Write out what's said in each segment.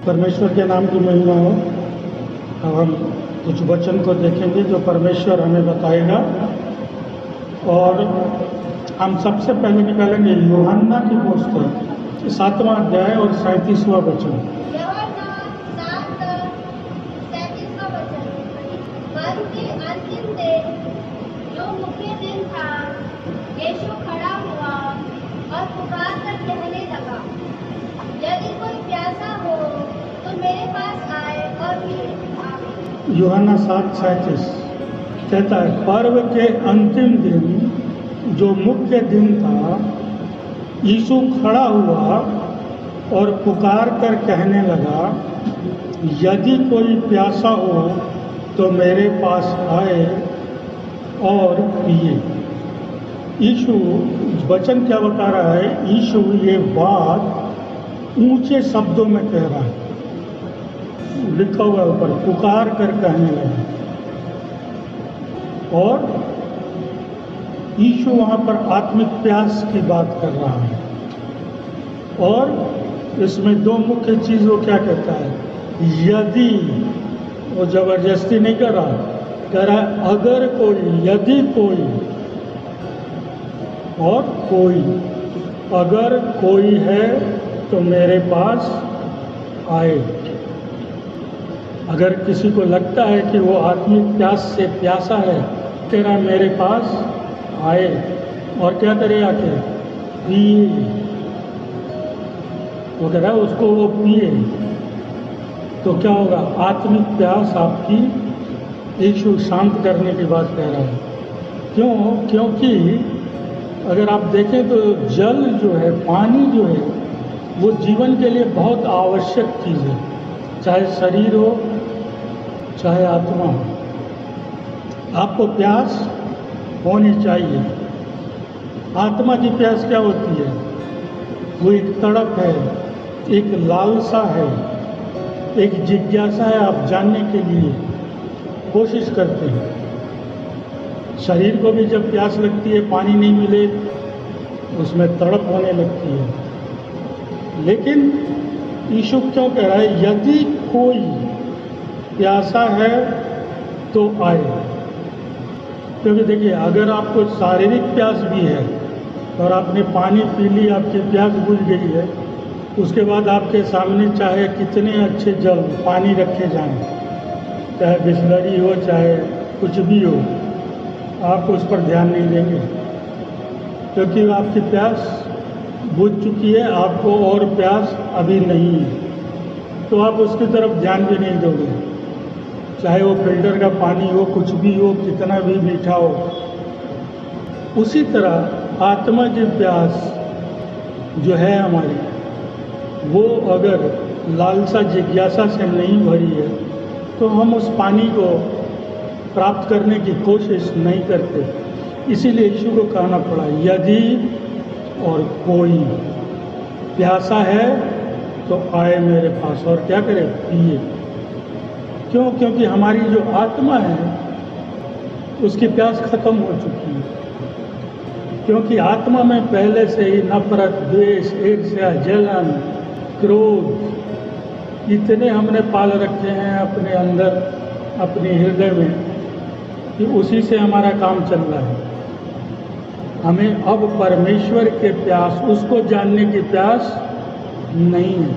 परमेश्वर के नाम की महिमा हो। अब हम कुछ वचन को देखेंगे जो परमेश्वर हमें बताएगा, और हम सबसे पहले निकालेंगे यूहन्ना की पुस्तक 7वां अध्याय और 37वां वचन। यीशु खड़ा हुआ और पुकार कर कहने लगा, यदि कोई प्यासा हो तो मेरे पास आए और पिए। यूहन्ना 7:37 कहता है, पर्व के अंतिम दिन जो मुख्य दिन था, यीशु खड़ा हुआ और पुकार कर कहने लगा, यदि कोई प्यासा हो तो मेरे पास आए और पिए। यीशु वचन क्या बता रहा है? यीशु ये बात ऊंचे शब्दों में कह रहा है, लिखा हुआ ऊपर, पुकार कर कहने लगा। और यीशु वहाँ पर आत्मिक प्यास की बात कर रहा है, और इसमें दो मुख्य चीज़ वो क्या कहता है? यदि, वो जबरदस्ती नहीं कर रहा, कह रहा है अगर कोई, यदि कोई और कोई, अगर कोई है तो मेरे पास आए। अगर किसी को लगता है कि वो आत्मिक प्यास से प्यासा है, कह रहा है मेरे पास आए, और क्या करे? आके पिए। वो कह रहा है उसको वो पिए, तो क्या होगा? आत्मिक प्यास आपकी यीशु शांत करने की बात कह रहा है। क्यों? क्योंकि अगर आप देखें तो जल जो है, पानी जो है, वो जीवन के लिए बहुत आवश्यक चीज़ है, चाहे शरीर हो चाहे आत्मा हो। आपको प्यास होनी चाहिए। आत्मा की प्यास क्या होती है? वो एक तड़प है, एक लालसा है, एक जिज्ञासा है, आप जानने के लिए कोशिश करते हैं। शरीर को भी जब प्यास लगती है, पानी नहीं मिले, उसमें तड़प होने लगती है। लेकिन यीशु क्यों कह रहा है यदि कोई प्यासा है तो आए? क्योंकि देखिए, अगर आपको शारीरिक प्यास भी है और आपने पानी पी ली, आपकी प्यास बुझ गई है, उसके बाद आपके सामने चाहे कितने अच्छे जल पानी रखे जाएं, चाहे बिस्लरी हो चाहे कुछ भी हो, आप उस पर ध्यान नहीं देंगे, क्योंकि आपकी प्यास बुझ चुकी है, आपको और प्यास अभी नहीं है, तो आप उसकी तरफ ध्यान भी नहीं दोगे, चाहे वो फिल्टर का पानी हो, कुछ भी हो, कितना भी मीठा हो। उसी तरह आत्मा की प्यास जो है हमारी, वो अगर लालसा जिज्ञासा से नहीं भरी है, तो हम उस पानी को प्राप्त करने की कोशिश नहीं करते। इसीलिए यीशु को कहना पड़ा, यदि और कोई प्यासा है तो आए मेरे पास, और क्या करे? पिए। क्यों? क्योंकि हमारी जो आत्मा है उसकी प्यास खत्म हो चुकी है, क्योंकि आत्मा में पहले से ही नफरत, द्वेष, ईर्ष्या, जलन, क्रोध इतने हमने पाल रखे हैं अपने अंदर, अपने हृदय में, कि उसी से हमारा काम चल रहा है। हमें अब परमेश्वर के प्यास, उसको जानने की प्यास नहीं है।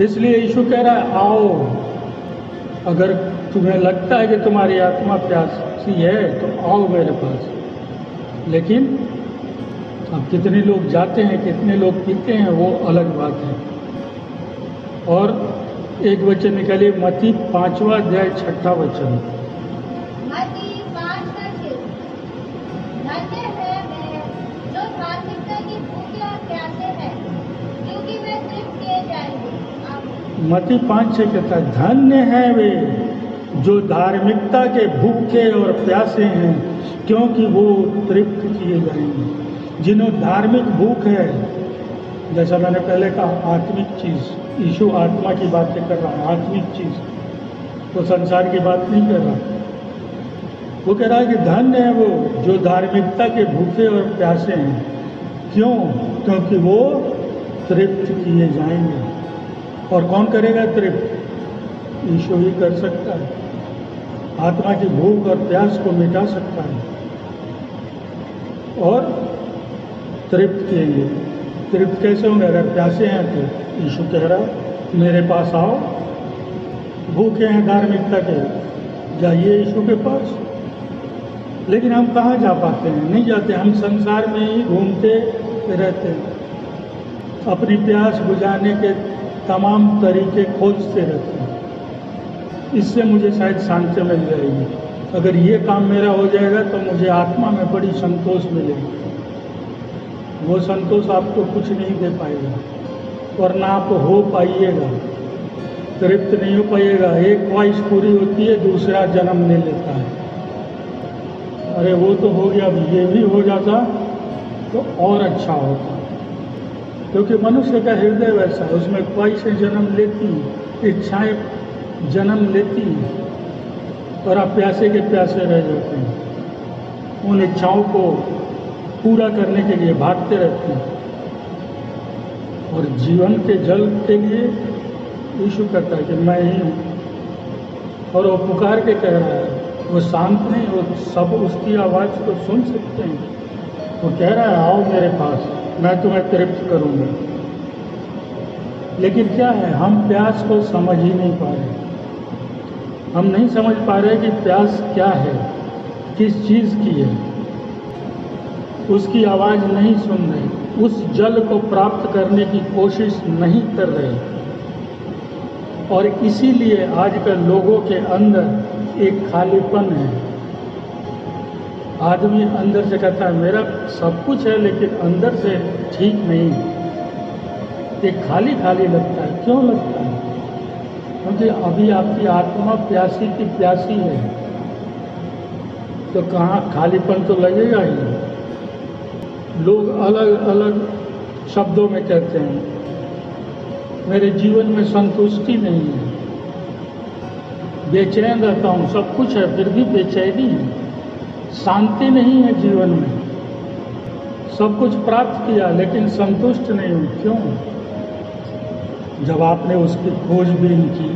इसलिए यीशु कह रहा है आओ। अगर तुम्हें लगता है कि तुम्हारी आत्मा प्यासी है तो आओ मेरे पास। लेकिन अब कितने लोग जाते हैं, कितने लोग पीते हैं, वो अलग बात है। और एक वचन निकालिए, मत्ती 5वां अध्याय 6वां वचन। मत्ती 5:6, धन्य है वे जो धार्मिकता की भूखे और प्यासे हैं, क्योंकि वे तृप्त किए जाएंगे। मत्ती 5:6 कहता है, धन्य है वे जो धार्मिकता के भूखे और प्यासे हैं, क्योंकि वो तृप्त किए जाएंगे। जिन्हों धार्मिक भूख है, जैसा मैंने पहले कहा, आत्मिक चीज़, यीशु आत्मा की बातें कर रहा है, आत्मिक चीज़, तो संसार की बात नहीं कर रहा। वो कह रहा है कि धन्य है वो जो धार्मिकता के भूखे और प्यासे हैं। क्यों? क्योंकि वो तृप्त किए जाएंगे। और कौन करेगा तृप्त? ईश्वर ही कर सकता है। आत्मा की भूख और प्यास को मिटा सकता है और तृप्त किएंगे। तृप्त कैसे होंगे? अगर प्यासे हैं तो ईश्वर कह रहा है मेरे पास आओ, भूखे हैं धार्मिकता के, जाइए ईश्वर के पास। लेकिन हम कहाँ जा पाते हैं? नहीं जाते। हम संसार में ही घूमते रहते हैं, अपनी प्यास बुझाने के तमाम तरीके खोजते रहते हैं। इससे मुझे शायद शांति मिल जाएगी। अगर ये काम मेरा हो जाएगा तो मुझे आत्मा में बड़ी संतोष मिलेगी। वो संतोष आपको कुछ नहीं दे पाएगा और ना आप हो पाइएगा, तृप्त नहीं हो पाइएगा। एक ख्वाहिश पूरी होती है, दूसरा जन्म ले लेता है। अरे वो तो हो गया, अब ये भी हो जाता तो और अच्छा होता। क्योंकि मनुष्य का हृदय वैसा है, उसमें ख्वाहिशें जन्म लेती, इच्छाएं जन्म लेती और आप प्यासे के प्यासे रह जाते हैं। उन इच्छाओं को पूरा करने के लिए भागते रहते हैं और जीवन के जल के लिए यीशु कहता है कि मैं ही हूँ। और वो पुकार के कह रहा है, वो शांत नहीं, वो सब उसकी आवाज़ को सुन सकते हैं। वो कह रहा है आओ मेरे पास, मैं तुम्हें तृप्त करूँगा। लेकिन क्या है, हम प्यास को समझ ही नहीं पा रहे। हम नहीं समझ पा रहे कि प्यास क्या है, किस चीज़ की है। उसकी आवाज़ नहीं सुन रहे, उस जल को प्राप्त करने की कोशिश नहीं कर रहे। और इसीलिए आजकल लोगों के अंदर एक खालीपन है। आदमी अंदर से कहता है मेरा सब कुछ है, लेकिन अंदर से ठीक नहीं। एक खाली खाली लगता है। क्यों लगता है? क्योंकि अभी आपकी आत्मा प्यासी की प्यासी है। तो कहाँ खालीपन तो लगेगा ही। लोग अलग अलग शब्दों में कहते हैं मेरे जीवन में संतुष्टि नहीं है, बेचैन रहता हूँ, सब कुछ है फिर भी बेचैनी है, शांति नहीं है जीवन में, सब कुछ प्राप्त किया लेकिन संतुष्ट नहीं हूँ। क्यों? जब आपने उसकी खोजबीन की,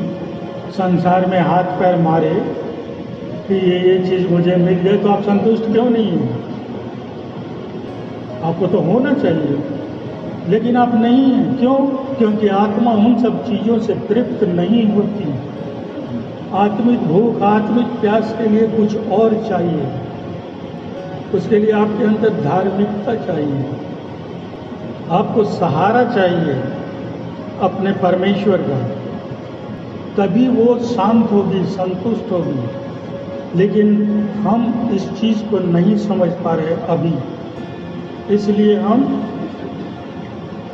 संसार में हाथ पैर मारे कि ये चीज़ मुझे मिल गई, तो आप संतुष्ट क्यों नहीं हैं? आपको तो होना चाहिए, लेकिन आप नहीं हैं। क्यों? क्योंकि आत्मा उन सब चीज़ों से तृप्त नहीं होती। आत्मिक भूख, आत्मिक प्यास के लिए कुछ और चाहिए। उसके लिए आपके अंदर धार्मिकता चाहिए, आपको सहारा चाहिए अपने परमेश्वर का, तभी वो शांत होगी, संतुष्ट होगी। लेकिन हम इस चीज़ को नहीं समझ पा रहे अभी, इसलिए हम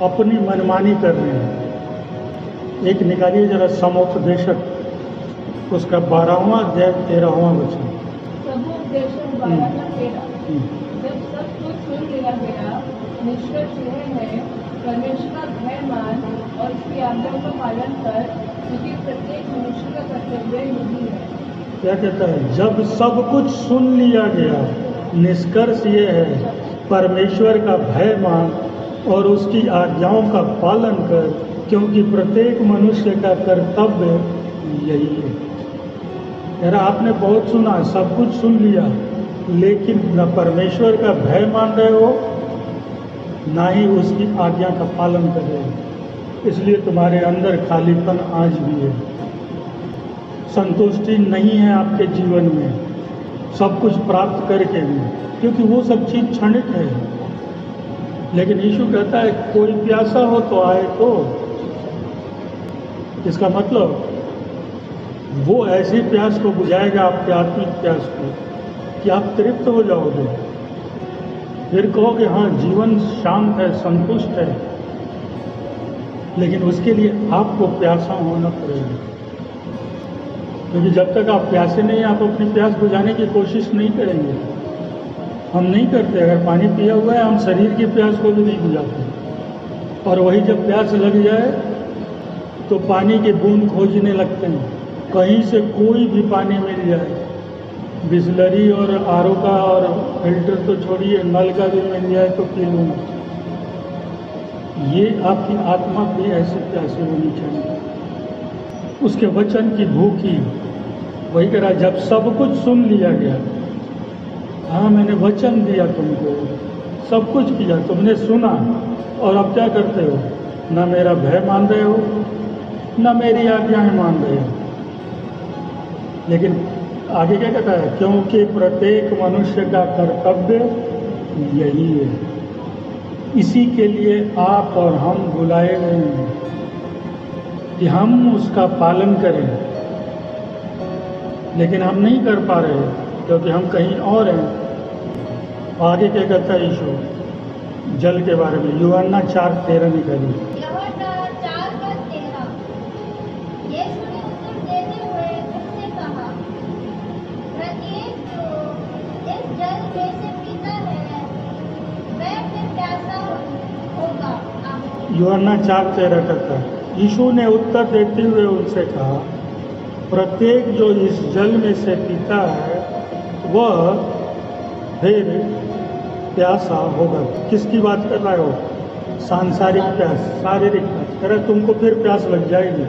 अपनी मनमानी कर रहे हैं। एक निकालिए जरा समुपदेशक, उसका 12वां अध्याय 13वां वचन। समुपदेशक 12:13। जब सब कुछ सुन लिया गया, निष्कर्ष यह है परमेश्वर का भय मान और उसकी आज्ञा का पालन कर, क्योंकि प्रत्येक मनुष्य का कर्तव्य यही है। क्या कहता है? जब सब कुछ सुन लिया गया, निष्कर्ष ये है परमेश्वर का भय मान और उसकी आज्ञाओं का पालन कर, क्योंकि प्रत्येक मनुष्य का कर्तव्य यही है। यार आपने बहुत सुना, सब कुछ सुन लिया, लेकिन न परमेश्वर का भय मान रहे हो, ना ही उसकी आज्ञा का पालन कर रहे हो। इसलिए तुम्हारे अंदर खालीपन आज भी है, संतुष्टि नहीं है आपके जीवन में, सब कुछ प्राप्त करके भी, क्योंकि वो सब चीज़ क्षणिक है। लेकिन यीशु कहता है कोई प्यासा हो तो आए। तो इसका मतलब वो ऐसी प्यास को बुझाएगा, आपके आत्मिक प्यास को, कि आप तृप्त हो जाओगे। फिर कहोगे हाँ जीवन शांत है, संतुष्ट है। लेकिन उसके लिए आपको प्यासा होना पड़ेगा, क्योंकि जब तक आप प्यासे नहीं, आप अपनी प्यास बुझाने की कोशिश नहीं करेंगे। हम नहीं करते। अगर पानी पिया हुआ है, हम शरीर की प्यास को भी नहीं बुझाते। और वही जब प्यास लग जाए तो पानी की बूंद खोजने लगते हैं, कहीं से कोई भी पानी मिल जाए। बिसलरी और आरओ का और फिल्टर तो छोड़िए, नल का भी मिल जाए तो पी लूँगा। ये आपकी आत्मा भी ऐसी प्यासी होनी चाहिए। उसके वचन की भूखी। वही कह रहा जब सब कुछ सुन लिया गया, हाँ मैंने वचन दिया तुमको, सब कुछ किया, तुमने सुना, और अब क्या करते हो? न मेरा भय मान रहे हो, न मेरी आज्ञाएं मान रहे हो। लेकिन आगे क्या कहता है? क्योंकि प्रत्येक मनुष्य का कर्तव्य यही है, इसी के लिए आप और हम बुलाए गए हैं कि हम उसका पालन करें। लेकिन हम नहीं कर पा रहे क्योंकि हम कहीं और हैं। आगे क्या कहता है यीशु जल के बारे में? यूहन्ना 4:13 निकालिए। यूहन्ना 4:13। यीशु ने उत्तर देते हुए उनसे कहा, प्रत्येक जो इस जल में से पीता है वह फिर प्यासा होगा। आमीन। यूहन्ना 4:13 कहता है, यीशु ने उत्तर देते हुए उनसे कहा, प्रत्येक जो इस जल में से पीता है वह फिर प्यासा होगा। किसकी बात कर रहा है वो? सांसारिक प्यास, शारीरिक प्यास। कह रहा तुमको फिर प्यास लग जाएगी,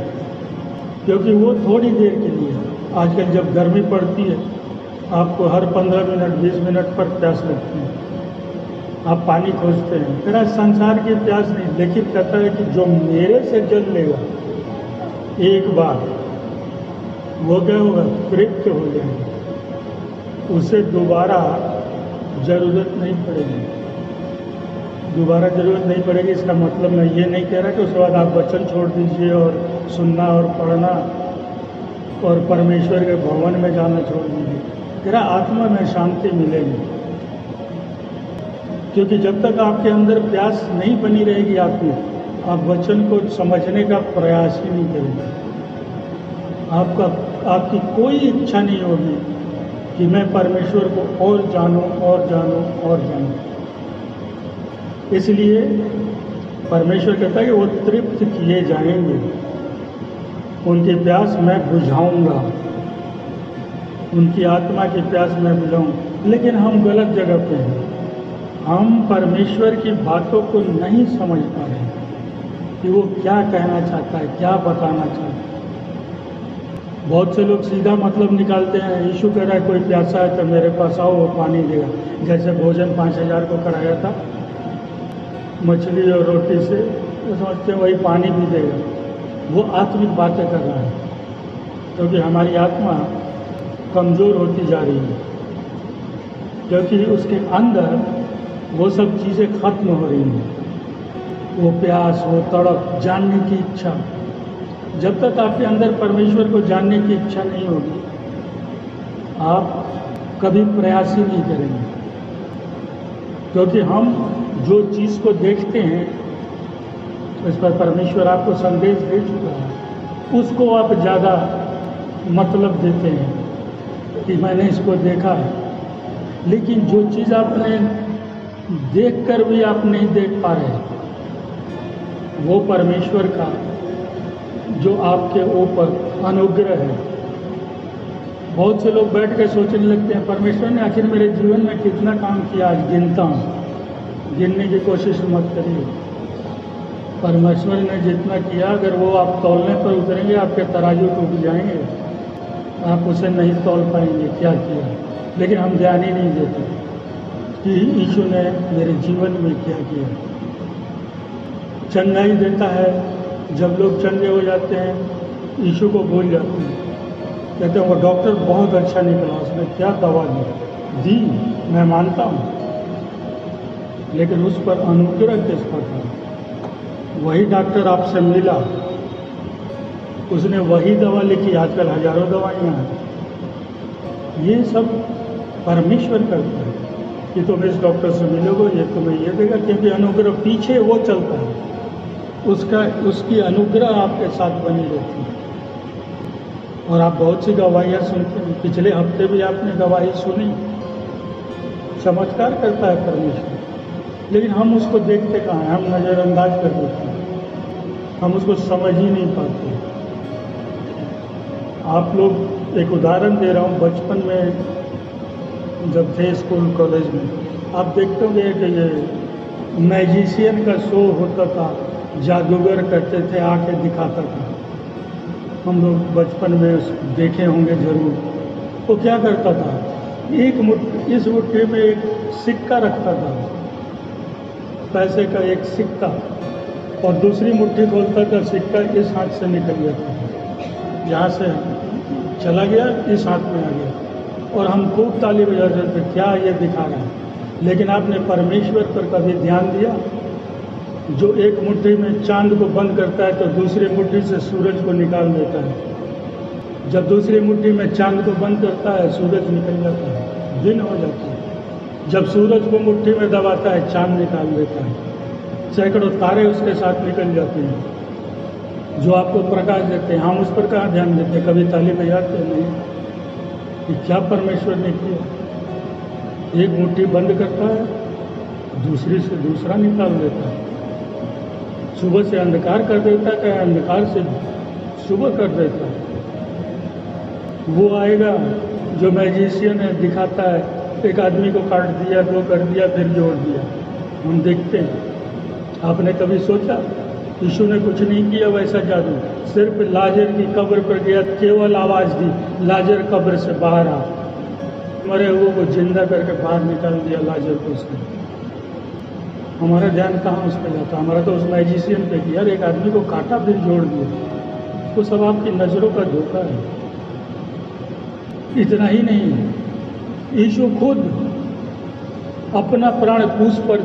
क्योंकि वो थोड़ी देर के लिए। आजकल जब गर्मी पड़ती है आपको हर 15 मिनट 20 मिनट पर प्यास लगती है, आप पानी खोजते हैं। कह रहा संसार की प्यास नहीं, लेकिन कहता है कि जो मेरे से जल लेगा एक बार, वो क्या होगा? तृप्त हो जाएगा, उसे दोबारा ज़रूरत नहीं पड़ेगी। दोबारा ज़रूरत नहीं पड़ेगी इसका मतलब मैं ये नहीं कह रहा कि उसके बाद आप वचन छोड़ दीजिए और सुनना और पढ़ना और परमेश्वर के भवन में जाना छोड़ दीजिए। कह रहा आत्मा में शांति मिलेगी, क्योंकि जब तक आपके अंदर प्यास नहीं बनी रहेगी आप वचन को समझने का प्रयास ही नहीं करेंगे। आपकी कोई इच्छा नहीं होगी कि मैं परमेश्वर को और जानूं और जानूं और जानूं। इसलिए परमेश्वर कहता है कि वो तृप्त किए जाएंगे, उनकी प्यास मैं बुझाऊंगा, उनकी आत्मा की प्यास मैं बुझाऊंगा। लेकिन हम गलत जगह पे हैं, हम परमेश्वर की बातों को नहीं समझ पा रहे कि वो क्या कहना चाहता है, क्या बताना चाहता है। बहुत से लोग सीधा मतलब निकालते हैं। यीशु कह रहा है कोई प्यासा है तो मेरे पास आओ, वो पानी देगा। जैसे भोजन 5000 को कराया था मछली और रोटी से, तो समझते हैं वही पानी भी देगा। वो आत्मिक बातें कर रहा है, क्योंकि हमारी आत्मा कमज़ोर होती जा रही है, क्योंकि उसके अंदर वो सब चीज़ें खत्म हो रही हैं। वो प्यास, वो तड़प, जानने की इच्छा। जब तक आपके अंदर परमेश्वर को जानने की इच्छा नहीं होगी, आप कभी प्रयास ही नहीं करेंगे। क्योंकि हम जो चीज़ को देखते हैं उस पर परमेश्वर आपको संदेश दे चुका है, उसको आप ज़्यादा मतलब देते हैं कि मैंने इसको देखा है। लेकिन जो चीज़ आपने देखकर भी आप नहीं देख पा रहे, वो परमेश्वर का जो आपके ऊपर अनुग्रह है। बहुत से लोग बैठ कर सोचने लगते हैं परमेश्वर ने आखिर मेरे जीवन में कितना काम किया, आज गिनता हूँ। गिनने की कोशिश मत करिए। परमेश्वर ने जितना किया, अगर वो आप तौलने पर उतरेंगे आपके तराजू टूट जाएंगे, आप उसे नहीं तौल पाएंगे क्या किया। लेकिन हम ध्यान ही नहीं देते कि यीशु ने मेरे जीवन में क्या किया। चंगाई देता है, जब लोग चंगे हो जाते हैं यीशु को भूल जाते हैं, कहते हैं वो डॉक्टर बहुत अच्छा निकला, उसने क्या दवा दी, मैं मानता हूँ, लेकिन उस पर अनुग्रह किस पर था? वही डॉक्टर आपसे मिला, उसने वही दवा लिखी। आजकल हजारों दवाइयाँ हैं। ये सब परमेश्वर करता है कि तुम इस डॉक्टर से मिलोगे, ये तुम्हें ये देगा, क्योंकि अनुग्रह पीछे वो चलता है, उसकी अनुग्रह आपके साथ बनी रहती है। और आप बहुत सी गवाहियाँ सुनते हैं। पिछले हफ्ते भी आपने गवाही सुनी। चमत्कार करता है परमेश्वर, लेकिन हम उसको देखते कहाँ हैं? हम नज़रअंदाज कर देते हैं, हम उसको समझ ही नहीं पाते। आप लोग, एक उदाहरण दे रहा हूँ, बचपन में जब थे स्कूल कॉलेज में, आप देखते होंगे कि ये मैजिशियन का शो होता था, जादूगर करते थे, आके दिखाता था। हम लोग बचपन में देखे होंगे जरूर। वो क्या करता था, इस मुट्ठी में एक सिक्का रखता था, पैसे का एक सिक्का, और दूसरी मुट्ठी खोलता था, सिक्का इस हाथ से निकल जाता था, यहाँ से चला गया इस हाथ में आ गया, और हम खूब ताली बजाते थे, क्या ये दिखा रहा है। लेकिन आपने परमेश्वर पर कभी ध्यान दिया? जो एक मुट्ठी में चांद को बंद करता है तो दूसरी मुट्ठी से सूरज को निकाल देता है। जब दूसरी मुट्ठी में चांद को बंद करता है, सूरज निकल जाता है, दिन हो जाता है। जब सूरज को मुट्ठी में दबाता है, चांद निकाल देता है, सैकड़ों तारे उसके साथ निकल जाते हैं जो आपको प्रकाश देते हैं। हम उस पर कहाँ ध्यान देते हैं? कभी ताली बजाते नहीं कि क्या परमेश्वर ने किया। एक मुट्ठी बंद करता है, दूसरी से दूसरा निकाल देता है, सुबह से अंधकार कर देता है, अंधकार से सुबह कर देता है। वो आएगा जो मैजिशियन है, दिखाता है, एक आदमी को काट दिया, दो कर दिया, फिर जोड़ दिया, हम देखते हैं। आपने कभी सोचा यीशु ने कुछ नहीं किया वैसा जादू? सिर्फ लाजर की कब्र पर गया, केवल आवाज़ दी, लाजर कब्र से बाहर आ, मरे हुए को जिंदा करके बाहर निकाल दिया लाजर को। उसने हमारा ध्यान कहाँ उस पर जाता? हमारा तो उस मैजिशियन पे कि यार एक आदमी को काटा फिर जोड़ दिया। वो सब आपकी नज़रों का धोखा है। इतना ही नहीं, यीशु खुद अपना प्राण क्रूस पर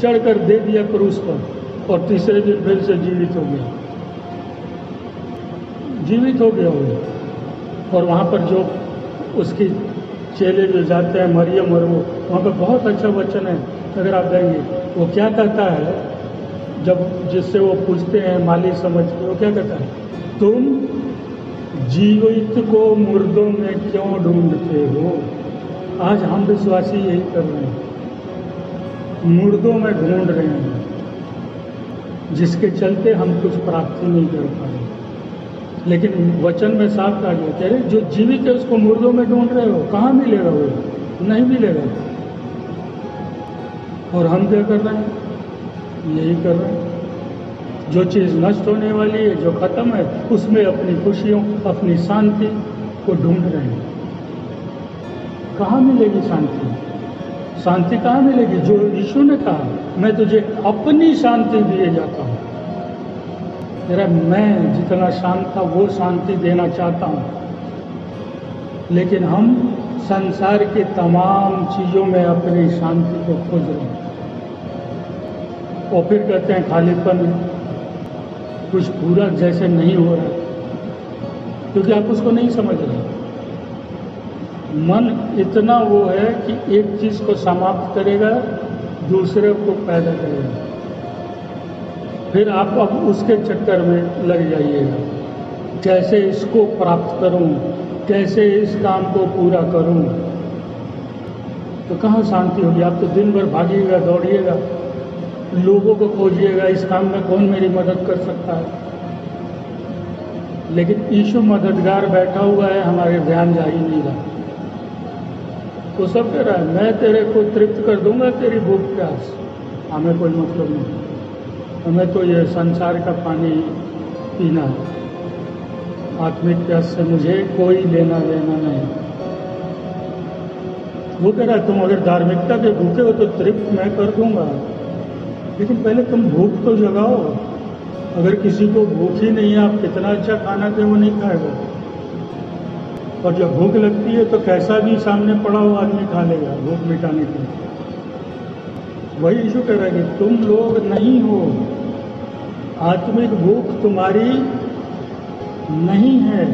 चढ़कर दे दिया, क्रूस पर, और तीसरे दिन फिर से जीवित हो गया, जीवित हो गया वो। और वहाँ पर जो उसकी चेले जो जाते हैं, मरियम और वो, वहाँ पर बहुत अच्छा वचन है, अगर आप देंगे। वो क्या कहता है, जब जिससे वो पूछते हैं माली समझ के, वो क्या कहता है? तुम जीवित को मुर्दों में क्यों ढूंढते हो? आज हम विश्वासी यही कर रहे हैं, मुर्दों में ढूंढ रहे हैं, जिसके चलते हम कुछ प्राप्ति नहीं कर पा रहे। लेकिन वचन में साफ कहा गया, कह रहे जो जीवित है उसको मुर्दों में ढूंढ रहे हो, कहाँ मिलेगा? वो नहीं मिलेगा। और हम क्या कर रहे हैं? यही कर रहे हैं। जो चीज़ नष्ट होने वाली है, जो ख़त्म है, उसमें अपनी खुशियों, अपनी शांति को ढूंढ रहे हैं। कहाँ मिलेगी शांति? शांति कहाँ मिलेगी? जो यीशु ने कहा, मैं तुझे अपनी शांति दिए जाता हूँ। मेरा मैं जितना शांत था वो शांति देना चाहता हूँ। लेकिन हम संसार के तमाम चीज़ों में अपनी शांति को खोज रहे हैं, और फिर कहते हैं खालीपन, कुछ पूरा जैसे नहीं हो रहा, क्योंकि आप उसको नहीं समझ रहे। मन इतना वो है कि एक चीज़ को समाप्त करेगा, दूसरे को पैदा करेगा, फिर आप अब उसके चक्कर में लग जाइएगा, कैसे इसको प्राप्त करूं, कैसे इस काम को पूरा करूं। तो कहाँ शांति होगी? आप तो दिन भर भागिएगा, दौड़िएगा, लोगों को खोजिएगा, इस काम में कौन मेरी मदद कर सकता है। लेकिन यीशु मददगार बैठा हुआ है, हमारे ध्यान जा ही नहीं रहा। तो सब कह रहा है, मैं तेरे को तृप्त कर दूंगा तेरी भूख प्यास, हमें कोई मतलब नहीं, हमें तो ये संसार का पानी पीना है, आत्मिक प्यास से मुझे कोई लेना देना नहीं। वो कह रहा है तुम अगर धार्मिकता के भूखे हो तो तृप्त मैं कर दूंगा, लेकिन पहले तुम भूख तो जगाओ। अगर किसी को भूख ही नहीं है, आप कितना अच्छा खाना दे वो नहीं खाएगा। और जब भूख लगती है तो कैसा भी सामने पड़ा हो आदमी खा लेगा भूख मिटाने के लिए। वही यीशु कह रहा है कि तुम लोग नहीं हो, आत्मिक भूख तुम्हारी नहीं है।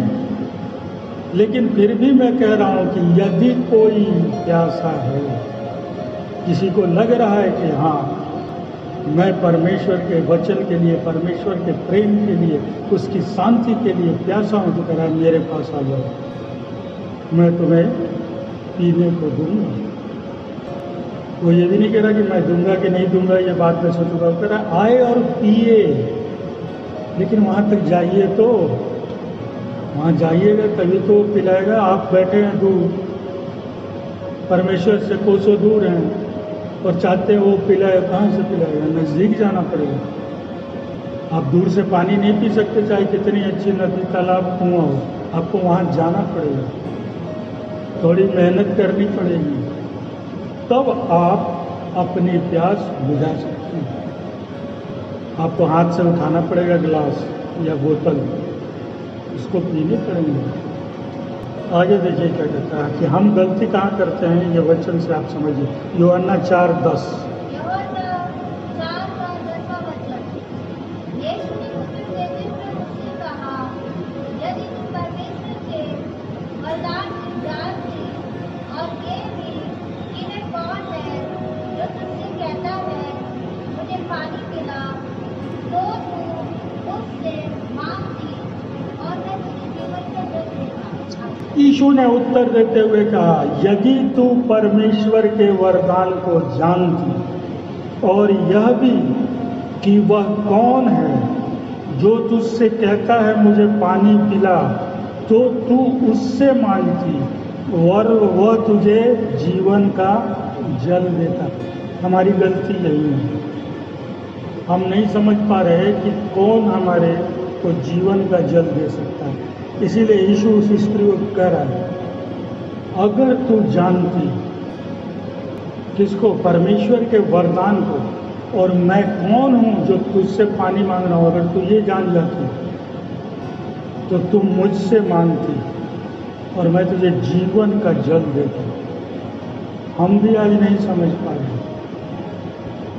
लेकिन फिर भी मैं कह रहा हूं कि यदि कोई प्यासा है, किसी को लग रहा है कि हाँ मैं परमेश्वर के वचन के लिए, परमेश्वर के प्रेम के लिए, उसकी शांति के लिए प्यासा हूं, तो कह रहा है मेरे पास आ जाओ, मैं तुम्हें पीने को दूंगा। वो ये भी नहीं कह रहा कि मैं दूंगा कि नहीं दूंगा, ये बात मैं सोचूंगा। वो कह रहा है आए और पिए, लेकिन वहाँ तक जाइए, तो वहाँ जाइएगा तभी तो पिलाएगा। आप बैठे हैं दूर, परमेश्वर से कोसों दूर हैं और चाहते हैं वो पिलाए, कहाँ से पिलाएगा? नज़दीक जाना पड़ेगा। आप दूर से पानी नहीं पी सकते, चाहे कितनी अच्छी नदी तालाब कुआं हो, आपको वहाँ जाना पड़ेगा, थोड़ी मेहनत करनी पड़ेगी, तब आप अपनी प्यास बुझा सकते हैं। आपको हाथ से उठाना पड़ेगा गिलास या बोतल, उसको पीने पड़ेंगे। आगे देखिए क्या कहता है कि हम गलती कहाँ करते हैं, ये वचन से आप समझिए। यूहन्ना 4:10। यूहन्ना 4:10 वचन। यीशु ने उत्तर देते हुए उससे कहा, यदि तुम परमेश्वर के वरदान की जानती और ये भी कि वह कौन है जो तुमसे कहता है मुझे पानी पिला, तो तुम उससे मांगती और मैं तुझे जीवन का जल देता। यीशु ने उत्तर देते हुए कहा, यदि तू परमेश्वर के वरदान को जानती और यह भी कि वह कौन है जो तुझसे कहता है मुझे पानी पिला, तो तू उससे मांगती और वह तुझे जीवन का जल देता। हमारी गलती यही है, हम नहीं समझ पा रहे कि कौन हमारे को जीवन का जल दे सकता है। इसीलिए यीशु उस स्त्री को कह रहा है, अगर तू जानती किसको, परमेश्वर के वरदान को, और मैं कौन हूँ जो तुझसे पानी मांग रहा हूँ, अगर तू ये जान जाती तो तू मुझसे मांगती और मैं तुझे जीवन का जल देता। हम भी आज नहीं समझ पा रहे,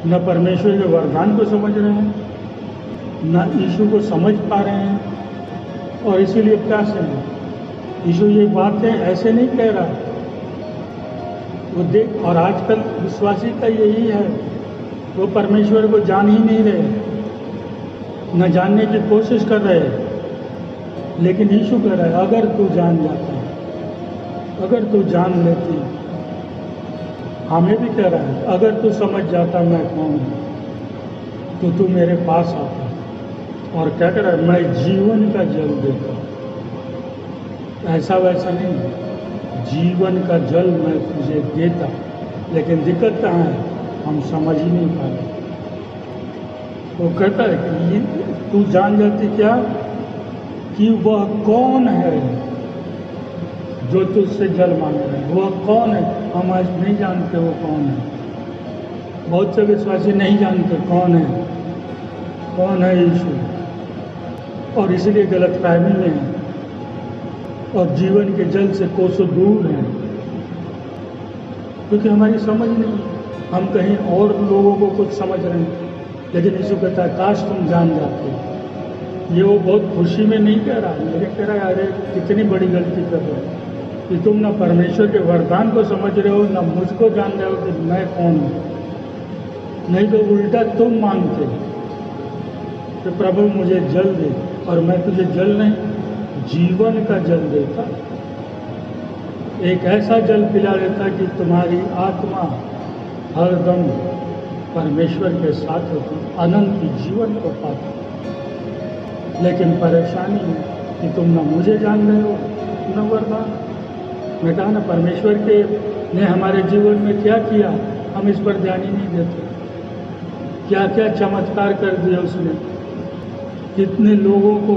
न परमेश्वर के वरदान को समझ रहे हैं, न यीशु को समझ पा रहे हैं, और इसीलिए प्यास है। यीशु ये बातें ऐसे नहीं कह रहा, वो देख, और आजकल विश्वासी का यही है, वो परमेश्वर को जान ही नहीं रहे, न जानने की कोशिश कर रहे। लेकिन यीशु कह रहा है, अगर तू जान जाता, अगर तू जान लेती, हमें भी कह रहा है, अगर तू समझ जाता मैं कौन हूँ, तो तू मेरे पास आता। और क्या कर रहा है, मैं जीवन का जल देता। ऐसा वैसा नहीं, जीवन का जल मैं तुझे देता। लेकिन दिक्कत कहाँ है, हम समझ ही नहीं पा रहे। वो कहता है कि तू जान जाती क्या, कि वह कौन है जो तुझसे जल मांग रहा है। वह कौन है, हम आज नहीं जानते वो कौन है। बहुत से विश्वासी नहीं जानते कौन है यीशु, और इसलिए गलतफहमी में है और जीवन के जल से कोसों दूर हैं, क्योंकि हमारी समझ नहीं, हम कहीं और लोगों को कुछ समझ रहे हैं। लेकिन यीशु कहता है, काश तुम जान जाते। ये वो बहुत खुशी में नहीं कह रहा, मेरे कह रहा है, अरे कितनी बड़ी गलती कर रहे हो कि तुम ना परमेश्वर के वरदान को समझ रहे हो, ना मुझको जान रहे हो कि मैं कौन हूँ। नहीं तो उल्टा तुम मांगते कि प्रभु मुझे जल दे, और मैं तुझे जल नहीं, जीवन का जल देता। एक ऐसा जल पिला देता कि तुम्हारी आत्मा हरदम परमेश्वर के साथ होती, अनंत जीवन को पाती। लेकिन परेशानी है कि तुम न मुझे जान रहे हो, न वरदान। मैं कहा ना, परमेश्वर के ने हमारे जीवन में क्या किया, हम इस पर ध्यान ही नहीं देते। क्या क्या चमत्कार कर दिया उसने, कितने लोगों को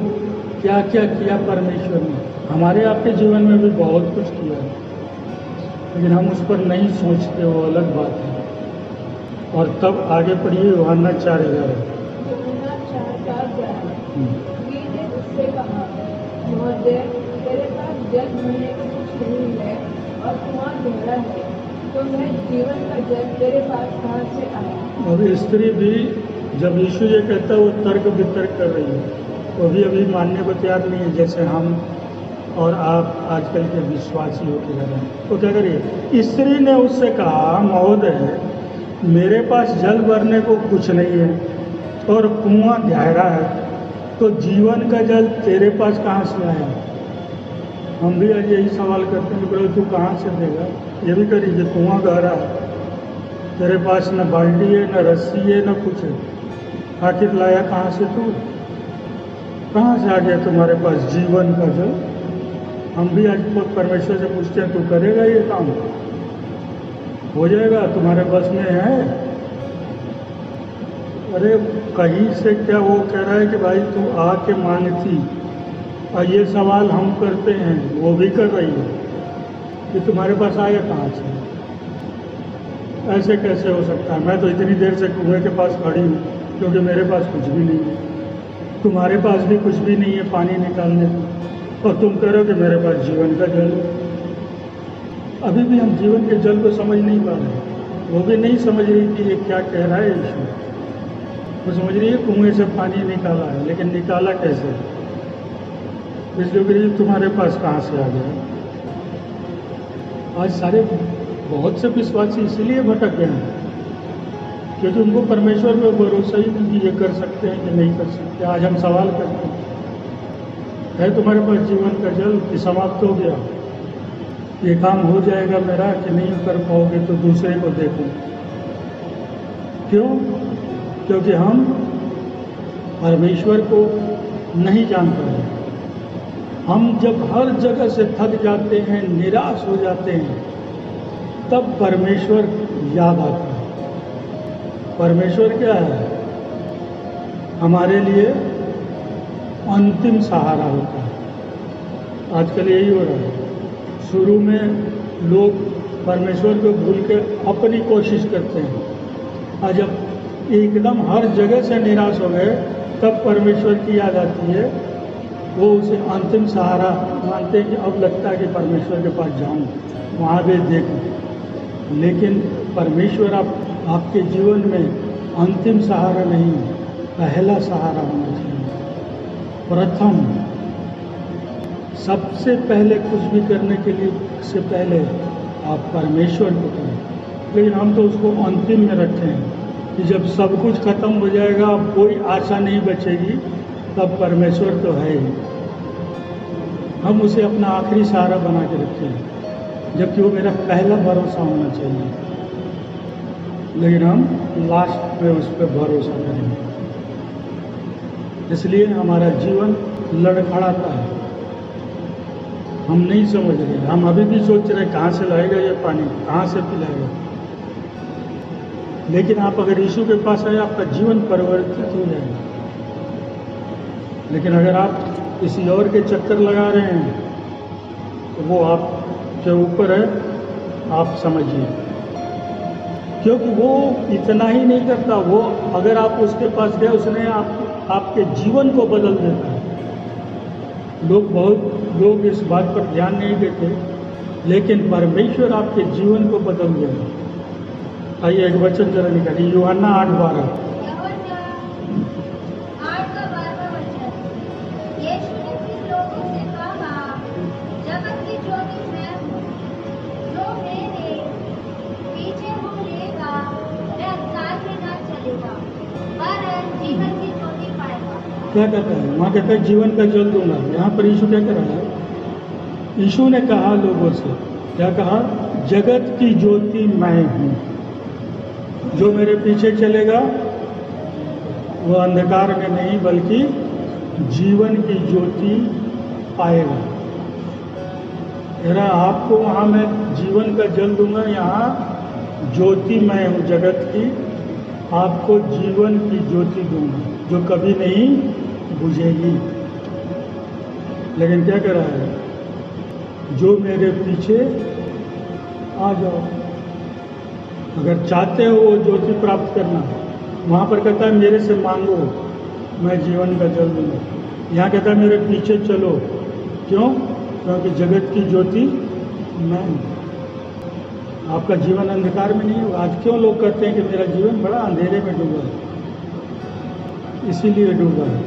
क्या क्या किया परमेश्वर ने। हमारे आपके जीवन में भी बहुत कुछ किया है, लेकिन हम उस पर नहीं सोचते, वो अलग बात है। और तब आगे पढ़िए यूहन्ना 4:11। ने उससे कहा, महोदय, तेरे पास जल भरने को कुछ नहीं है और कुआं गहरा है, तो मैं जीवन का जल तेरे पास कहाँ से आया। और स्त्री भी जब यीशु ये कहता है, वो तर्क वितर्क कर रही है, वो भी अभी मानने को तैयार नहीं है, जैसे हम और आप आजकल के विश्वासी होते जा रहे हैं। तो क्या करिए, स्त्री ने उससे कहा, महोदय, मेरे पास जल भरने को कुछ नहीं है और कुआं गहरा है, तो जीवन का जल तेरे पास कहाँ से आया। हम भी आज यही सवाल करते हैं, प्रभु तू कहाँ से देगा। ये भी करिए, कुआं गहरा है, तेरे पास न बाल्टी है, न रस्सी है, न कुछ है, आखिर लाया कहाँ से तू, कहाँ से आ गया तुम्हारे पास जीवन का जल। हम भी आज परमेश्वर से पूछते हैं, तू करेगा ये काम, हो जाएगा, तुम्हारे बस में है। अरे कहीं से क्या वो कह रहा है कि भाई तू आके मांगती, और ये सवाल हम करते हैं, वो भी कर रही है कि तुम्हारे पास आया कहाँ से, ऐसे कैसे हो सकता है? मैं तो इतनी देर से कुएं के पास खड़ी हूँ क्योंकि मेरे पास कुछ भी नहीं है, तुम्हारे पास भी कुछ भी नहीं है पानी निकालने को, और तुम कह रहे हो कि मेरे पास जीवन का जल है। अभी भी हम जीवन के जल को समझ नहीं पा रहे। वो भी नहीं समझ रही कि ये क्या कह रहा है ईश्वर। वो समझ रही है कुएं से पानी निकाला है, लेकिन निकाला कैसे? इसलिए कह रही तुम्हारे पास कहाँ से आ गया? आज सारे बहुत से विश्वासी इसीलिए भटक गए हैं क्योंकि उनको परमेश्वर में भरोसा ही नहीं कि ये कर सकते हैं कि नहीं कर सकते। आज हम सवाल करते हैं, है तुम्हारे पास जीवन का जल कि समाप्त हो गया? ये काम हो जाएगा मेरा कि नहीं कर पाओगे तो दूसरे को देखो। क्यों? क्योंकि हम परमेश्वर को नहीं जान पाए। हम जब हर जगह से थक जाते हैं, निराश हो जाते हैं, तब परमेश्वर याद आता है। परमेश्वर क्या है? हमारे लिए अंतिम सहारा होता है। आजकल यही हो रहा है। शुरू में लोग परमेश्वर को भूल के अपनी कोशिश करते हैं, और जब एकदम हर जगह से निराश हो गए तब परमेश्वर की याद आती है। वो उसे अंतिम सहारा मानते हैं कि अब लगता है कि परमेश्वर के पास जाऊं, वहाँ भी देखूं। लेकिन परमेश्वर आपके जीवन में अंतिम सहारा नहीं, पहला सहारा होना चाहिए। प्रथम, सबसे पहले कुछ भी करने के लिए से पहले आप परमेश्वर को करें। लेकिन हम तो उसको अंतिम में रखते हैं कि जब सब कुछ खत्म हो जाएगा, अब कोई आशा नहीं बचेगी, तब परमेश्वर तो है ही। हम उसे अपना आखिरी सहारा बना के रखते हैं, जबकि वो मेरा पहला भरोसा होना चाहिए। लेकिन हम लास्ट में उस पर भरोसा करेंगे, इसलिए हमारा जीवन लड़खड़ाता है। हम नहीं समझ रहे, हम अभी भी सोच रहे कहाँ से लाएगा ये पानी, कहाँ से पिलाएगा। लेकिन आप अगर यीशु के पास आए, आपका जीवन परिवर्तित हो जाएगा। लेकिन अगर आप किसी और के चक्कर लगा रहे हैं तो वो आपके ऊपर है, आप समझिए। क्योंकि वो इतना ही नहीं करता, वो अगर आप उसके पास गए, उसने आपके जीवन को बदल देता है। बहुत लोग इस बात पर ध्यान नहीं देते, लेकिन परमेश्वर आपके जीवन को बदल देगा। आइए एक वचन जरा निकालिए, यूहन्ना 8:12। यीशु ने फिर लोगों से कहा, जगत की ज्योति मैं हूँ, जो मेरे पीछे मुड़ेगा वह अंधकार में न चलेगा, पर जीवन की ज्योति पाएगा। क्या कहता है? वहाँ कहता है जीवन का जल दूंगा। यहाँ पर यीशु क्या कर रहा है? यीशु ने कहा लोगों से, क्या कहा? जगत की ज्योति मैं हूँ, जो मेरे पीछे चलेगा वो अंधकार में नहीं बल्कि जीवन की ज्योति पाएगा। आपको वहाँ मैं जीवन का जल दूंगा, यहाँ ज्योति मैं हूँ जगत की, आपको जीवन की ज्योति दूंगा जो कभी नहीं बुझेगी। लेकिन क्या कर रहा है? जो मेरे पीछे आ जाओ। अगर चाहते हो वो ज्योति प्राप्त करना, वहाँ पर कहता है मेरे से मांगो, मैं जीवन का जल दूंगा। यहाँ कहता है मेरे पीछे चलो। क्यों? क्योंकि जगत की ज्योति मैं हूँ। आपका जीवन अंधकार में नहीं होगा। आज क्यों लोग कहते हैं कि मेरा जीवन बड़ा अंधेरे में डूबा है? इसीलिए डूबा है।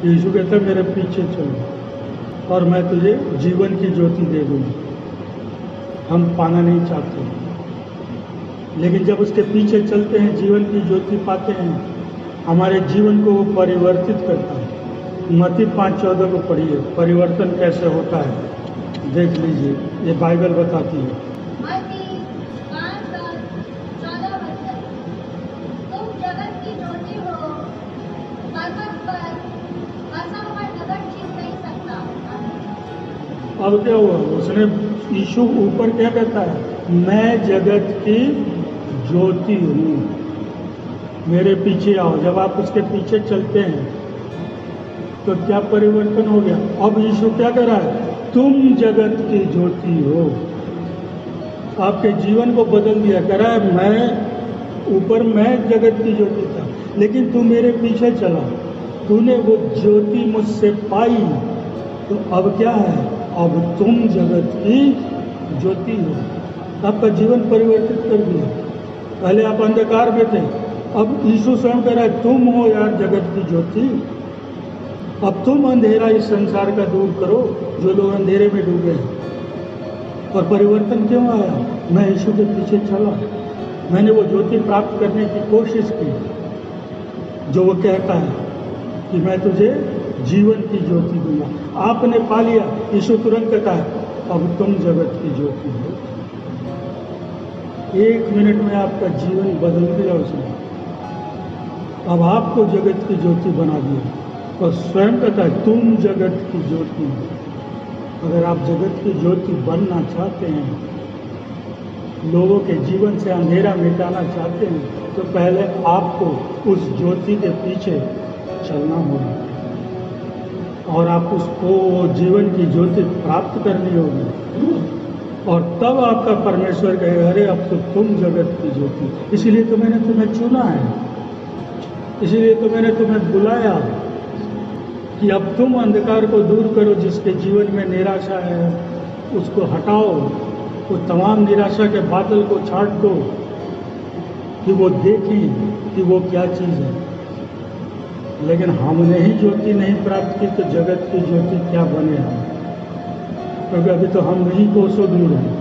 यीशु कहता है मेरे पीछे चलो और मैं तुझे जीवन की ज्योति दे दूँगा। हम पाना नहीं चाहते, लेकिन जब उसके पीछे चलते हैं, जीवन की ज्योति पाते हैं, हमारे जीवन को वो परिवर्तित करता है। मत्ती 5:14 को पढ़िए, परिवर्तन कैसे होता है देख लीजिए, ये बाइबल बताती है। मत्ती 5:14 वचन, तुम जगत की ज्योति हो, पर्वत पर बसा हुआ नगर छिप नहीं सकता। अब क्या हुआ? उसने यीशु ऊपर क्या कहता है? मैं जगत की ज्योति हूँ। मेरे पीछे आओ। जब आप उसके पीछे चलते हैं तो क्या परिवर्तन हो गया? अब यीशु क्या कर रहा है? तुम जगत की ज्योति हो। आपके जीवन को बदल दिया। कह रहा है मैं जगत की ज्योति था, लेकिन तू मेरे पीछे चला, तूने वो ज्योति मुझसे पाई, तो अब क्या है? अब तुम जगत की ज्योति हो। आपका जीवन परिवर्तित कर दिया। पहले आप अंधकार में थे, अब यीशु स्वयं कह रहा है तुम हो यार जगत की ज्योति। अब तुम अंधेरा इस संसार का दूर करो, जो लोग अंधेरे में डूबे हैं। और परिवर्तन क्यों आया? मैं यीशु के पीछे चला, मैंने वो ज्योति प्राप्त करने की कोशिश की, जो वो कहता है कि मैं तुझे जीवन की ज्योति दूंगा। आपने पा लिया। यीशु तुरंत कहता है अब तुम जगत की ज्योति हो। 1 मिनट में आपका जीवन बदल दिया उसने। अब आपको जगत की ज्योति बना दिया और स्वयं कहता है तुम जगत की ज्योति हो। अगर आप जगत की ज्योति बनना चाहते हैं, लोगों के जीवन से अंधेरा मिटाना चाहते हैं, तो पहले आपको उस ज्योति के पीछे चलना होगा और आप उसको जीवन की ज्योति प्राप्त करनी होगी। और तब आपका परमेश्वर कहेगा अरे अब तो तुम जगत की ज्योति। इसीलिए तो मैंने तुम्हें चुना है, इसीलिए तो मैंने तुम्हें बुलाया कि अब तुम अंधकार को दूर करो। जिसके जीवन में निराशा है उसको हटाओ, वो तमाम निराशा के बादल को छाट दो कि वो देखें कि वो क्या चीज़ है। लेकिन हमने ही ज्योति नहीं प्राप्त की तो जगत की ज्योति क्या बने हम? क्योंकि अभी तो हम ही कोसों दूर हैं,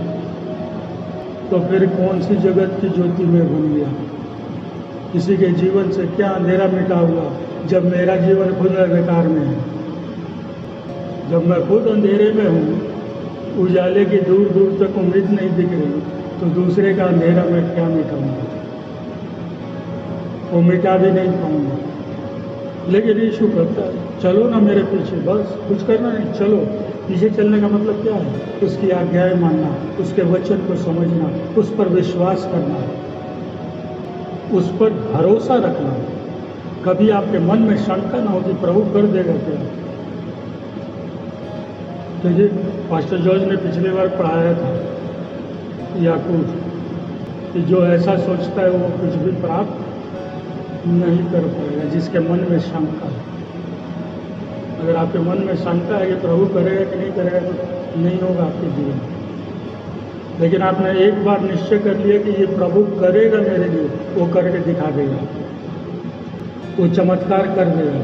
तो फिर कौन सी जगत की ज्योति में बन गया? किसी के जीवन से क्या अंधेरा मिटा हुआ जब मेरा जीवन खुद अंधकार में है? जब मैं खुद अंधेरे में हूँ, उजाले की दूर दूर तक उम्मीद नहीं दिख रही, तो दूसरे का अंधेरा मैं क्या मिटाऊंगा? वो मिटा भी नहीं पाऊंगा। लेकिन यीशु कहता है चलो ना मेरे पीछे, बस कुछ करना नहीं, चलो। पीछे चलने का मतलब क्या है? उसकी आज्ञाएं मानना, उसके वचन को समझना, उस पर विश्वास करना, उस पर भरोसा रखना। कभी आपके मन में शंका ना हो कि प्रभु कर देगा क्या। तो ये पास्टर जॉर्ज ने पिछली बार पढ़ाया था याकूब कि जो ऐसा सोचता है वो कुछ भी प्राप्त नहीं कर पाएगा, जिसके मन में शंका है। अगर आपके मन में शंका है कि प्रभु करेगा कि नहीं करेगा, तो नहीं होगा आपके जीवन में। लेकिन आपने एक बार निश्चय कर लिया कि ये प्रभु करेगा मेरे लिए, वो करके दिखा देगा, वो चमत्कार कर देगा।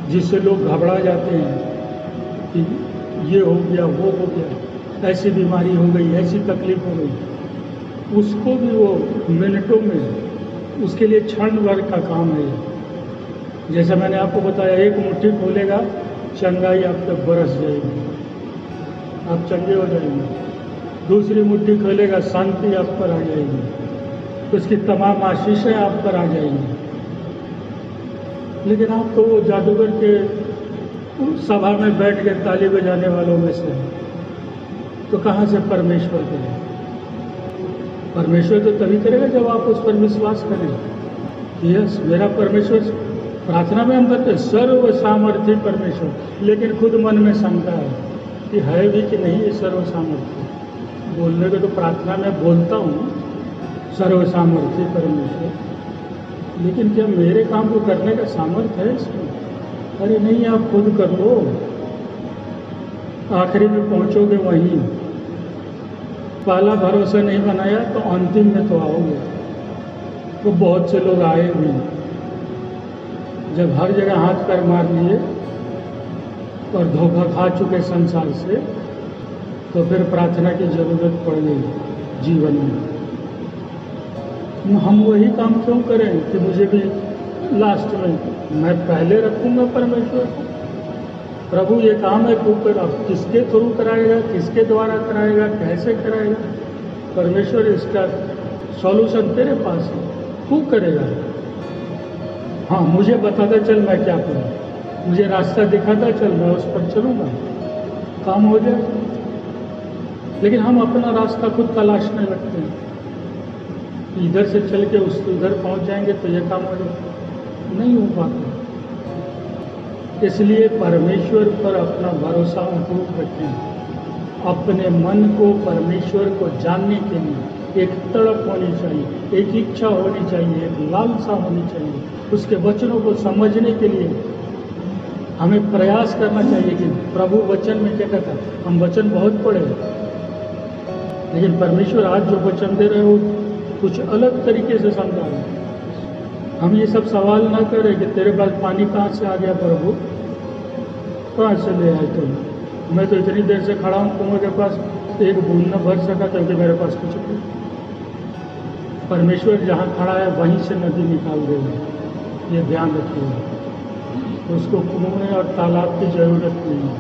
जिससे लोग घबरा जाते हैं कि ये हो गया, वो हो गया, ऐसी बीमारी हो गई, ऐसी तकलीफ हो गई, उसको भी वो मिनटों में, उसके लिए क्षण भर का काम है ये। जैसा मैंने आपको बताया, एक मुट्ठी खोलेगा, चंगाई आप तक बरस जाएगी, आप चंगे हो जाएंगे। दूसरी मुट्ठी खोलेगा, शांति आप पर आ जाएगी, उसकी तमाम आशीषें आप पर आ जाएंगी। लेकिन आप तो वो जादूगर के सभा में बैठ के ताली बजाने वालों में से हैं, तो कहाँ से परमेश्वर करेगा? परमेश्वर तो तभी करेगा जब आप उस पर विश्वास करें। यस, मेरा परमेश्वर, प्रार्थना में हम कहते हैं सर्व सामर्थ्य परमेश्वर, लेकिन खुद मन में शंका है कि है भी कि नहीं ये सर्व सामर्थ्य। बोलने को तो प्रार्थना में बोलता हूँ सर्व सामर्थ्य परमेश्वर, लेकिन क्या मेरे काम को करने का सामर्थ्य है इसमें? अरे नहीं, आप खुद कर लो, आखिरी में पहुँचोगे वहीं। पहला भरोसा नहीं बनाया तो अंतिम में तो आओगे। तो बहुत से लोग आए भी, जब हर जगह हाथ पैर मार लिए और धोखा खा चुके संसार से, तो फिर प्रार्थना की जरूरत पड़ गई जीवन में। हम वही काम क्यों करें कि मुझे भी लास्ट में, मैं पहले रखूंगा परमेश्वर को। प्रभु ये काम है, तू कर। अब किसके थ्रू कराएगा, किसके द्वारा कराएगा, कैसे कराएगा? परमेश्वर इसका सॉल्यूशन तेरे पास है, तू करेगा। हाँ, मुझे बताता चल मैं क्या करूँ, मुझे रास्ता दिखाता चल, मैं उस पर चलूँगा, काम हो जाए। लेकिन हम अपना रास्ता खुद तलाशने लगते हैं। इधर से चल के उधर पहुंच जाएंगे तो ये काम हो नहीं हो पाता। इसलिए परमेश्वर पर अपना भरोसा अटूट रखें। अपने मन को परमेश्वर को जानने के लिए एक तड़प होनी चाहिए, एक इच्छा होनी चाहिए, एक लालसा होनी चाहिए। उसके वचनों को समझने के लिए हमें प्रयास करना चाहिए कि प्रभु वचन में क्या कहता है। हम वचन बहुत पढ़े, लेकिन परमेश्वर आज जो वचन दे रहे हो कुछ अलग तरीके से समझा रहे हैं। हम ये सब सवाल ना करें कि तेरे पास पानी कहाँ से आ गया प्रभु, कहाँ से ले आए तुम। मैं तो इतनी देर से खड़ा हूँ, कुएं के पास एक बूंद न भर सका क्योंकि मेरे पास कुछ नहीं। परमेश्वर जहाँ खड़ा है वहीं से नदी निकाल देगा, ये ध्यान रखिएगा। उसको कुएं और तालाब की जरूरत नहीं है।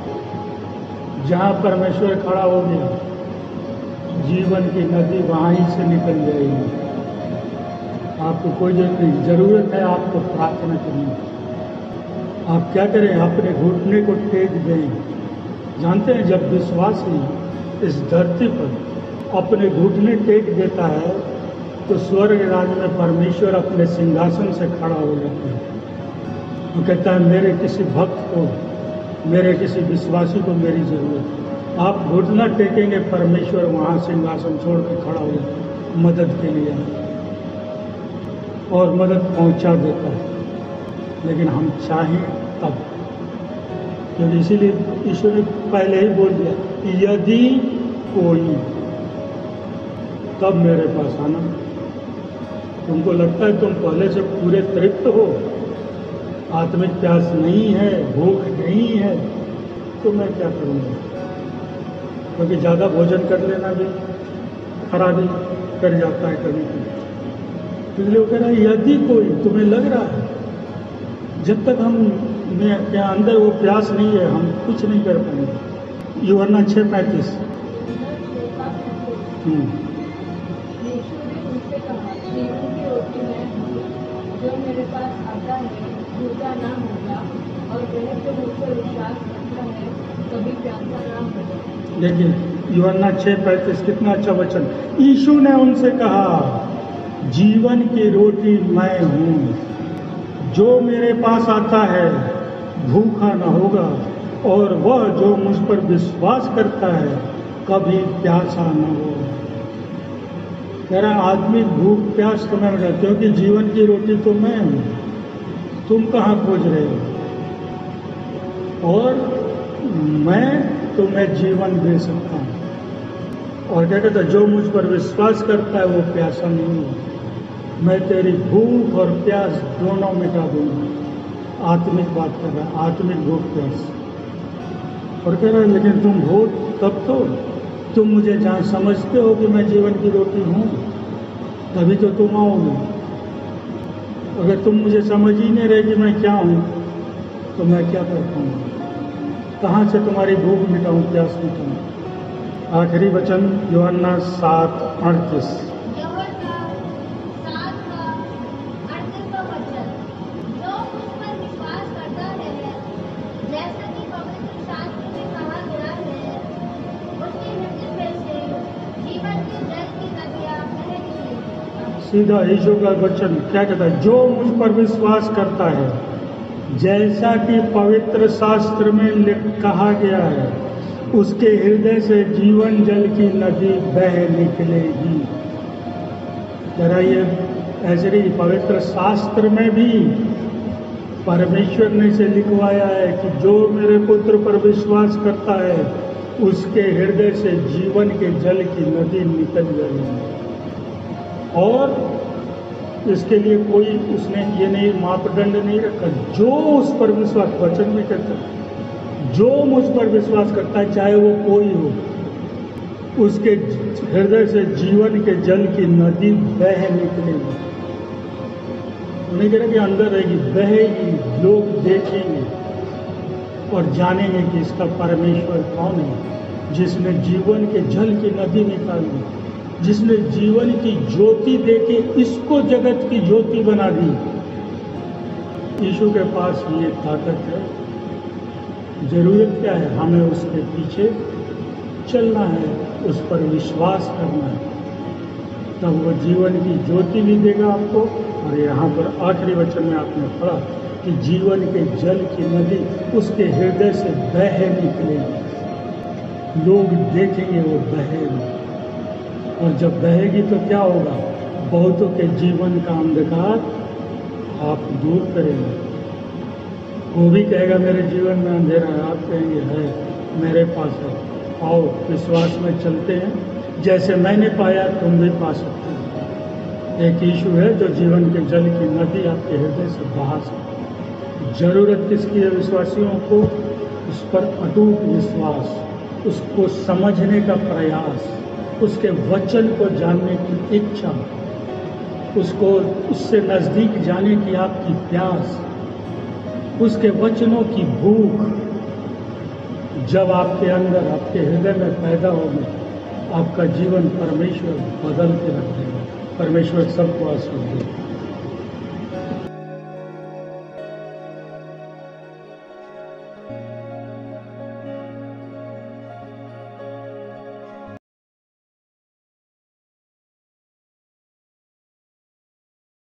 जहाँ परमेश्वर खड़ा हो गया जीवन की नदी वहाँ ही से निकल जाएगी। आपको कोई जरूरत है आपको प्रार्थना करनी। आप क्या करें, अपने घुटने को टेक दें। जानते हैं जब विश्वासी इस धरती पर अपने घुटने टेक देता है तो स्वर्ग राज्य में परमेश्वर अपने सिंहासन से खड़ा हो जाता है। वो कहता है मेरे किसी भक्त को, मेरे किसी विश्वासी को मेरी जरूरत है। आप घुटना टेकेंगे, परमेश्वर वहाँ सिंहासन छोड़ कर खड़ा हो जाता है मदद के लिए और मदद पहुँचा देता है। लेकिन हम चाहें तब, क्योंकि इसीलिए ईश्वर ने पहले ही बोल दिया यदि कोई, तब मेरे पास आना। तुमको लगता है तुम पहले से पूरे तृप्त हो, आत्मिक प्यास नहीं है, भूख नहीं है, तो मैं क्या करूँगा। क्योंकि ज़्यादा भोजन कर लेना भी खराबी कर जाता है कभी कभी। इसलिए वो कह रहा है यदि कोई, तुम्हें लग रहा है जब तक हम के अंदर वो प्यास नहीं है हम कुछ नहीं कर पाएंगे। यूहन्ना 6:35। यीशु ने उनसे कहा, जीवन की रोटी मैं हूँ, जो मेरे पास आता है भूखा ना होगा, और वह जो मुझ पर विश्वास करता है कभी प्यासा ना होगा। देखिए यूहन्ना 6:35 कितना अच्छा वचन। यीशु ने उनसे कहा जीवन की रोटी मैं हूँ, जो मेरे पास आता है भूखा न होगा, और वह जो मुझ पर विश्वास करता है कभी प्यासा न होगा। कह रहा आदमी भूख प्यास तो मैं मिला, क्योंकि जीवन की रोटी तो मैं हूँ, तुम कहाँ खोज रहे हो। और मैं तुम्हें जीवन दे सकता हूँ। और क्या कहता है जो मुझ पर विश्वास करता है वो प्यासा नहीं है। मैं तेरी भूख और प्यास दोनों मिटा दूंगा। आत्मिक बात कर रहा है, आत्मिक भूख प्यास। और कह रहा है लेकिन तुम हो तब तो तुम मुझे जहाँ समझते हो कि मैं जीवन की रोटी हूँ, तभी तो तुम आओगे। अगर तुम मुझे समझ ही नहीं रहे कि मैं क्या हूँ तो मैं क्या कर पाऊँगा। कहाँ से तुम्हारी भूख मिटाऊँ, प्यास मिटाऊँ। आखिरी वचन यूहन्ना 7:38। सीधा यीशु का वचन क्या कहता है, जो मुझ पर विश्वास करता है, जैसा कि पवित्र शास्त्र में कहा गया है, उसके हृदय से जीवन जल की नदी बह निकलेगी। जरा ये ऐसे ही पवित्र शास्त्र में भी परमेश्वर ने इसे लिखवाया है कि जो मेरे पुत्र पर विश्वास करता है उसके हृदय से जीवन के जल की नदी निकल जाएगी। और इसके लिए कोई उसने ये नहीं मापदंड नहीं रखा, जो उस पर विश्वास, वचन भी कहता है जो मुझ पर विश्वास करता है चाहे वो कोई हो, उसके हृदय से जीवन के जल की नदी बह निकलेगी। नहीं कह रहा कि अंदर रहेगी, बहेगी, लोग देखेंगे और जानेंगे कि इसका परमेश्वर कौन है, जिसने जीवन के जल की नदी निकाली, जिसने जीवन की ज्योति देके इसको जगत की ज्योति बना दी। यीशु के पास ये ताकत है। जरूरत क्या है, हमें उसके पीछे चलना है, उस पर विश्वास करना है, तब वो जीवन की ज्योति भी देगा आपको। और यहाँ पर आखिरी वचन में आपने पढ़ा कि जीवन के जल की नदी उसके हृदय से बह निकलेगी। लोग देखेंगे वो बहेगी, और जब बहेगी तो क्या होगा? बहुतों के जीवन का अंधकार आप दूर करेंगे। वो भी कहेगा मेरे जीवन में अंधेरा है, आप कहेंगे है, मेरे पास है, आओ विश्वास में चलते हैं, जैसे मैंने पाया तुम भी पा सकते हो। एक यीशु है जो जीवन के जल की नदी आपके हृदय से बहा सकते। जरूरत किसकी है? विश्वासियों को उस पर अटूट विश्वास, उसको समझने का प्रयास, उसके वचन को जानने की इच्छा, उसको उससे नज़दीक जाने की आपकी प्यास, उसके वचनों की भूख जब आपके अंदर, आपके हृदय में पैदा होगी, आपका जीवन परमेश्वर बदल के रख देगा। परमेश्वर सबको आशीष दे।